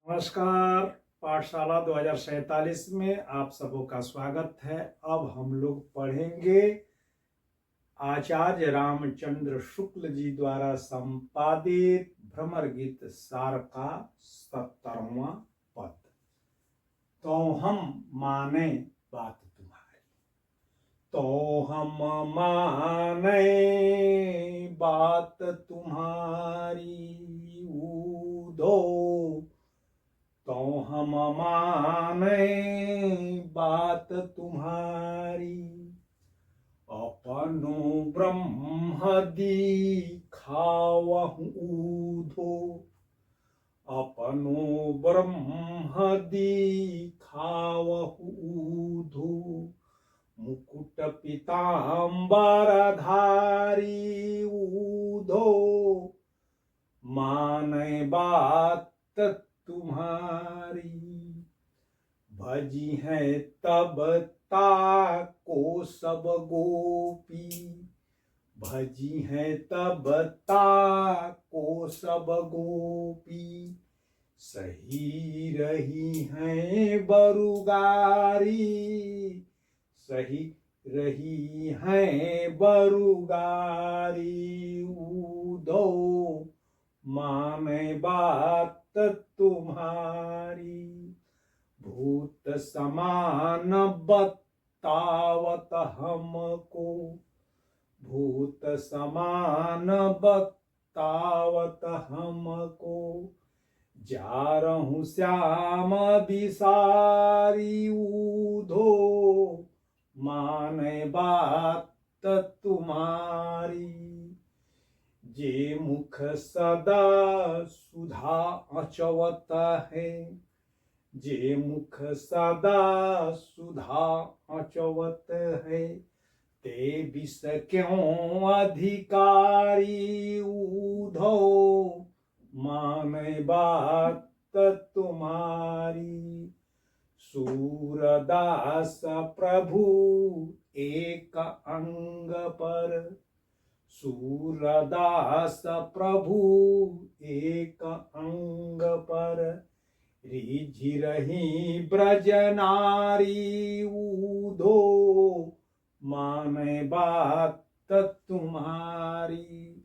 नमस्कार। पाठशाला 2047 में आप सबों का स्वागत है। अब हम लोग पढ़ेंगे आचार्य रामचंद्र शुक्ल जी द्वारा संपादित भ्रमर गीत सार का 70वां पद। तो हम माने बात तुम्हारी, तो हम माने बात तुम्हारी ऊधो, तो हम माने बात तुम्हारी। अपनो ब्रह्म दिखावहु ऊधो, अपनो ब्रह्म दिखावहु ऊधो। मुकुट पीताम्बर धारी ऊधो, माने बात तुम्हारी। भजी है तब ताको सब गोपी, भजी है तब ताको सब गोपी। सही रही है बरुगारी, सही रही है बरुगारी ऊधो, माने बात तुम्हारी। भूत समान बतावत हमको, भूत समान बतावत हमको। जा रहूं श्याम बिसारी ऊधो, माने बात तुम्हारी। जे मुख सदा सुधा अचवत है, जे मुख सदा सुधा अचवत है। ते विष क्यों अधिकारी ऊधो, माने बात तुम्हारी। सूरदास प्रभु एक अंग पर, सूरदास प्रभु एक अंग पर। रिझि रही ब्रज नारी ऊधो, माने बात तुम्हारी।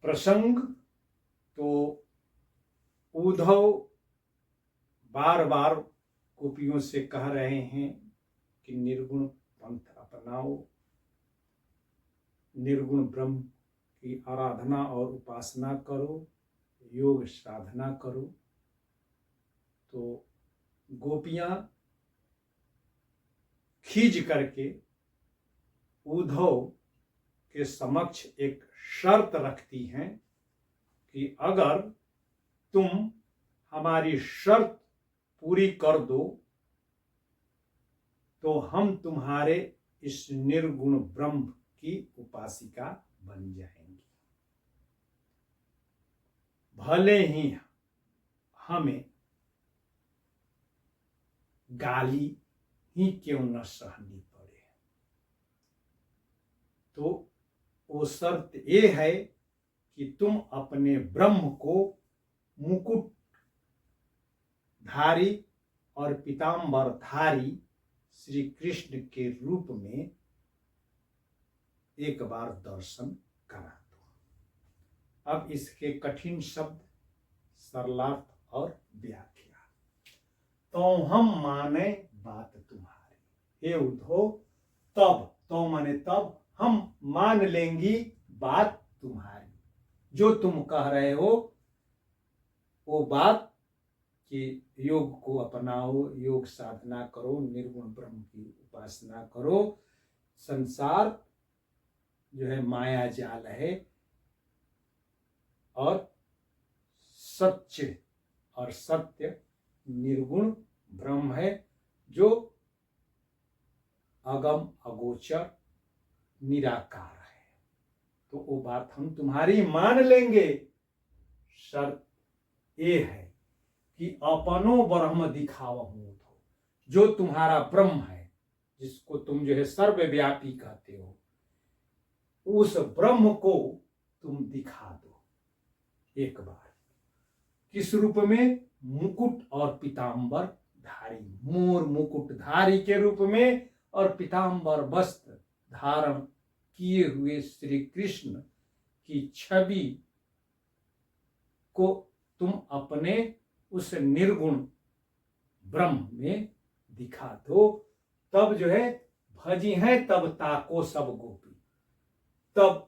प्रसंग तो उद्धव बार बार गोपियों से कह रहे हैं कि निर्गुण पंथ अपनाओ, निर्गुण ब्रह्म की आराधना और उपासना करो, योग साधना करो। तो गोपियां खींच करके उद्धव के समक्ष एक शर्त रखती हैं कि अगर तुम हमारी शर्त पूरी कर दो तो हम तुम्हारे इस निर्गुण ब्रह्म की उपासिका बन जाएंगी। भले ही हमें गाली ही क्यों न सहनी पड़े। तो वो शर्त ये है कि तुम अपने ब्रह्म को मुकुट धारी और पीताम्बर धारी श्री कृष्ण के रूप में एक बार दर्शन करा दो। अब इसके कठिन शब्द, सरलार्थ और व्याख्या। तो हम माने बात तुम्हारी, हे उद्धव, तब, तो माने तब, हम मान लेंगी बात तुम्हारी। जो तुम कह रहे हो वो बात कि योग को अपनाओ, योग साधना करो, निर्गुण ब्रह्म की उपासना करो। संसार जो है माया जाल है और सच्चे और सत्य निर्गुण ब्रह्म है, जो अगम अगोचर निराकार है। तो वो बात हम तुम्हारी मान लेंगे। शर्त ये है कि अपनो ब्रह्म दिखावहु ऊधो, जो तुम्हारा ब्रह्म है, जिसको तुम जो है सर्वव्यापी कहते हो, उस ब्रह्म को तुम दिखा दो एक बार। किस रूप में? मुकुट और पीतांबर धारी, मोर मुकुटधारी के रूप में और पीतांबर वस्त्र धारण किए हुए श्री कृष्ण की छवि को तुम अपने उस निर्गुण ब्रह्म में दिखा दो। तब जो है भजी है तब ताको सब गोपी। तब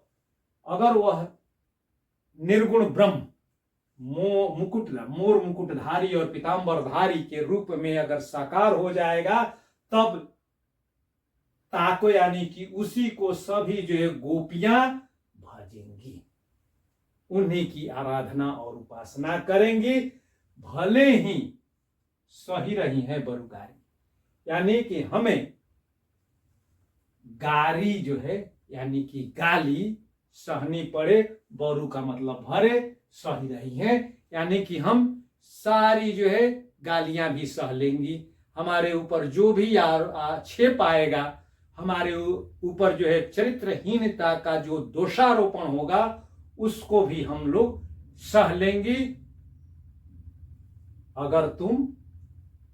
अगर वह निर्गुण ब्रह्म मोर मुकुटधारी और पीतांबरधारी के रूप में अगर साकार हो जाएगा, तब ताको यानी कि उसी को सभी जो है गोपियां भजेंगी, उन्हीं की आराधना और उपासना करेंगी, भले ही सही रही है बरुगारी। यानी कि हमें गारी जो है यानी कि गाली सहनी पड़े, बरु का मतलब भरे, सही रही है यानी कि हम सारी जो है गालियां भी सह लेंगी। हमारे ऊपर जो भी आक्षेप आएगा, हमारे ऊपर जो है चरित्रहीनता का जो दोषारोपण होगा, उसको भी हम लोग सह लेंगी, अगर तुम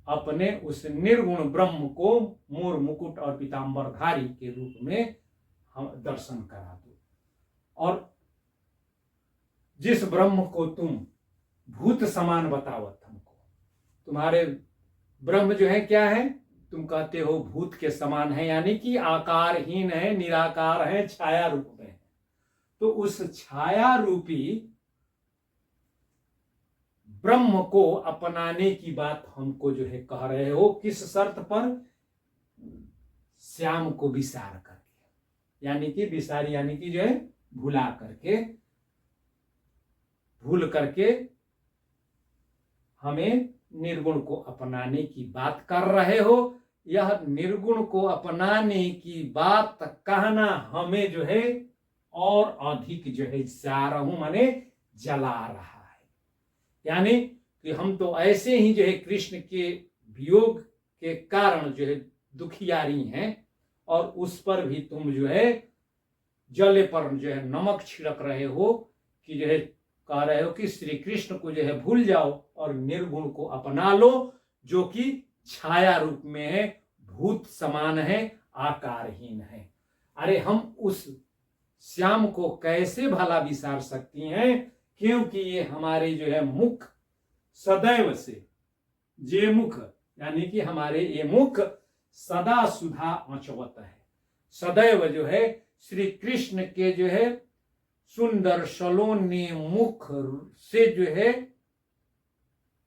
अपने उस निर्गुण ब्रह्म को मोर मुकुट और पीतांबरधारी के रूप में हम दर्शन करा दो। और जिस ब्रह्म को तुम भूत समान बतावत हमको, तुम्हारे ब्रह्म जो है क्या है? तुम कहते हो भूत के समान है, यानी कि आकारहीन है, निराकार है, छाया रूप में है। तो उस छाया रूपी ब्रह्म को अपनाने की बात हमको जो है कह रहे हो, किस शर्त पर? श्याम को विसार करके, यानी कि विसार यानी कि जो है भूल करके हमें निर्गुण को अपनाने की बात कर रहे हो। यह निर्गुण को अपनाने की बात कहना हमें जो है और अधिक जो है चारहूं माने जला रहा है। यानी कि हम तो ऐसे ही जो है कृष्ण के वियोग के कारण जो है दुखियारी हैं, और उस पर भी तुम जो है जले पर जो है नमक छिड़क रहे हो, कि जो है कह रहे हो कि श्री कृष्ण को जो है भूल जाओ और निर्गुण को अपना लो, जो कि छाया रूप में है, भूत समान है, आकारहीन है। अरे हम उस श्याम को कैसे भला विसार सकती हैं, क्योंकि ये हमारे जो है मुख सदैव से, जे मुख यानी कि हमारे ये मुख सदा सुधा अचवत है, सदैव जो है श्री कृष्ण के जो है सुंदर सलोने मुख से जो है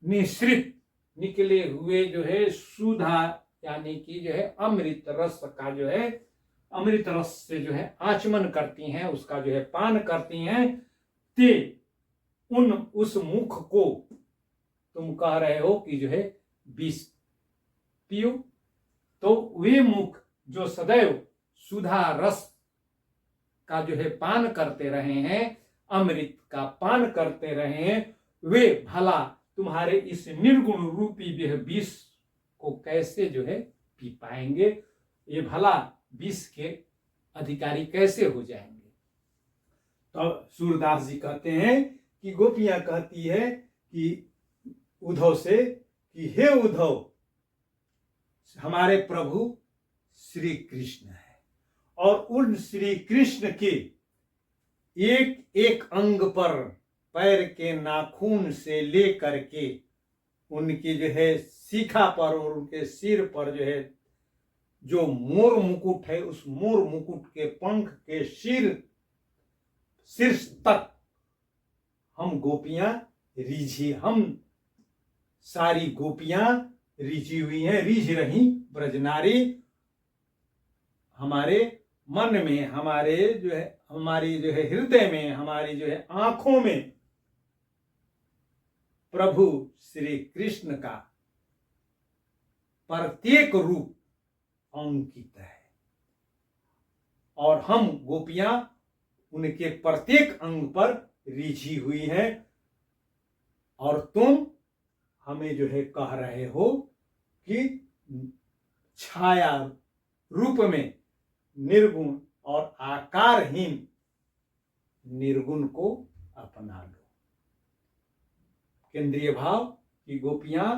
निश्रित निकले हुए जो है सुधा यानी कि जो है अमृत रस का जो है अमृत रस से जो है आचमन करती हैं, उसका जो है पान करती हैं। ते उस मुख को तुम कह रहे हो कि जो है विष पियो, तो वे मुख जो सदैव सुधा रस का जो है पान करते रहे हैं, अमृत का पान करते रहे हैं, वे भला तुम्हारे इस निर्गुण रूपी जो है विष को कैसे जो है पी पाएंगे? ये भला विष के अधिकारी कैसे हो जाएंगे? तो सूरदास जी कहते हैं कि गोपियां कहती है कि उद्धव से कि हे उद्धव, हमारे प्रभु श्री कृष्ण है, और उन श्री कृष्ण के एक एक अंग पर पैर के नाखून से लेकर के उनकी जो है शिखा पर और उनके सिर पर जो है जो मोर मुकुट है, उस मोर मुकुट के पंख के शीर्ष तक हम गोपियां रिझी, हम सारी गोपियां रिझी हुई हैं, रिझ रही ब्रजनारी। हमारे मन में, हमारे जो है हमारी जो है हृदय में, हमारी जो है आंखों में प्रभु श्री कृष्ण का प्रत्येक रूप अंकित है, और हम गोपियां उनके प्रत्येक अंग पर रिझी हुई हैं, और तुम हमें जो है कह रहे हो कि छाया रूप में निर्गुण और आकारहीन निर्गुण को अपना लो। केंद्रीय भाव कि गोपियां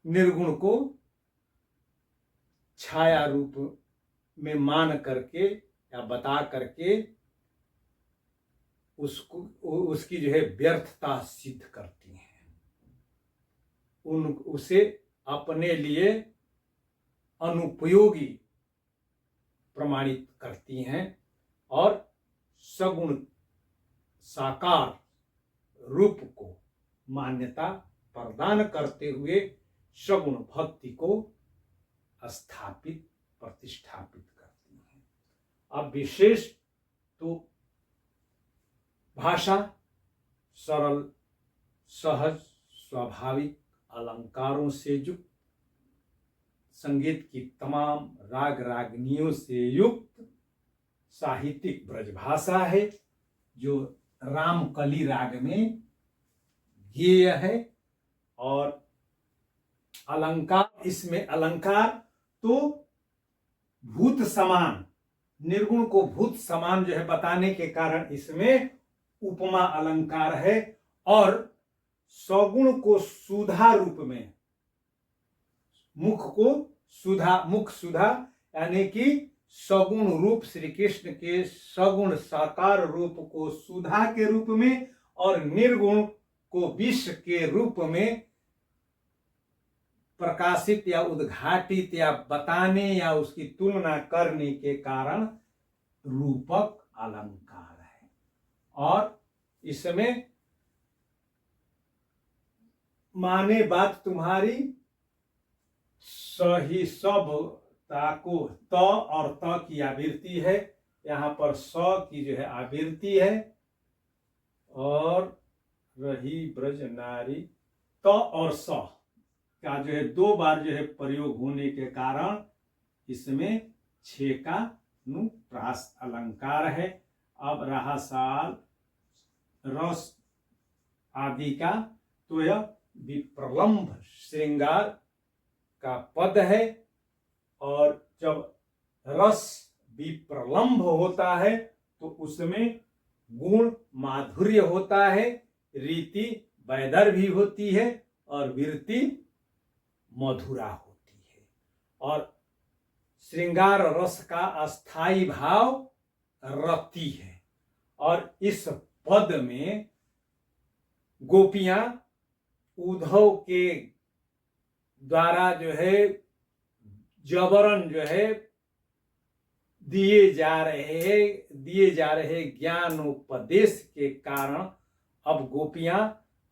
निर्गुण को छाया रूप में मान करके या बता करके उसकी जो है व्यर्थता सिद्ध करती हैं, उसे अपने लिए अनुपयोगी प्रमाणित करती हैं और सगुण साकार रूप को मान्यता प्रदान करते हुए सगुण भक्ति को स्थापित प्रतिष्ठापित करती हैं। अब विशेष तो भाषा सरल सहज स्वाभाविक अलंकारों से युक्त, संगीत की तमाम राग रागनियों से युक्त साहित्यिक ब्रजभाषा है जो रामकली राग में गेय है। और अलंकार, इसमें अलंकार तो भूत समान, निर्गुण को भूत समान जो है बताने के कारण इसमें उपमा अलंकार है, और सगुण को सुधा रूप में, मुख सुधा यानी कि सगुण रूप श्री कृष्ण के सगुण साकार रूप को सुधा के रूप में और निर्गुण को विष के रूप में प्रकाशित या उद्घाटित या बताने या उसकी तुलना करने के कारण रूपक अलंकार है। और इसमें माने बात तुम्हारी सही सब ताको त और त की आवृत्ति है, यहाँ पर स की जो है आवृत्ति है, और रही ब्रज नारी त और स का जो है दो बार जो है प्रयोग होने के कारण इसमें छे का अनुप्रास अलंकार है। अब रहा साल रस आदि का, तो यह विप्रलंभ श्रृंगार का पद है, और जब रस विप्रलंभ होता है तो उसमें गुण माधुर्य होता है, रीति वैदर भी होती है और विरति मधुरा होती है। और श्रृंगार रस का अस्थाई भाव रति है। और इस पद में गोपियां उद्धव के द्वारा जो है जबरन जो है दिए जा रहे ज्ञानोपदेश के कारण अब गोपियां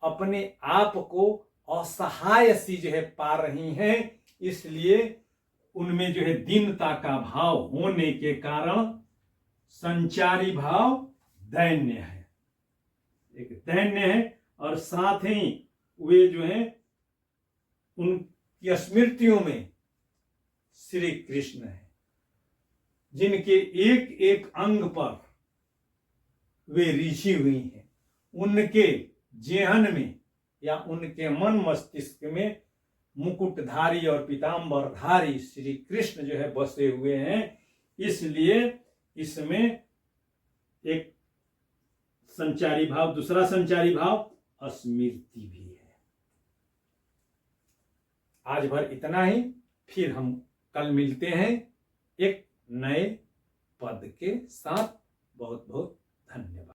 अपने आप को असहाय सी जो है पा रही हैं, इसलिए उनमें जो है दीनता का भाव होने के कारण संचारी भाव दैन्य है, एक दैन्य है। और साथ ही वे जो है उनकी स्मृतियों में श्री कृष्ण है, जिनके एक एक अंग पर वे ऋषि हुई हैं, उनके जेहन में या उनके मन मस्तिष्क में मुकुटधारी और पीतांबरधारी श्री कृष्ण जो है बसे हुए हैं। इसलिए इसमें एक संचारी भाव, दूसरा संचारी भाव स्मृति भी है। आज भर इतना ही, फिर हम कल मिलते हैं एक नए पद के साथ। बहुत बहुत धन्यवाद।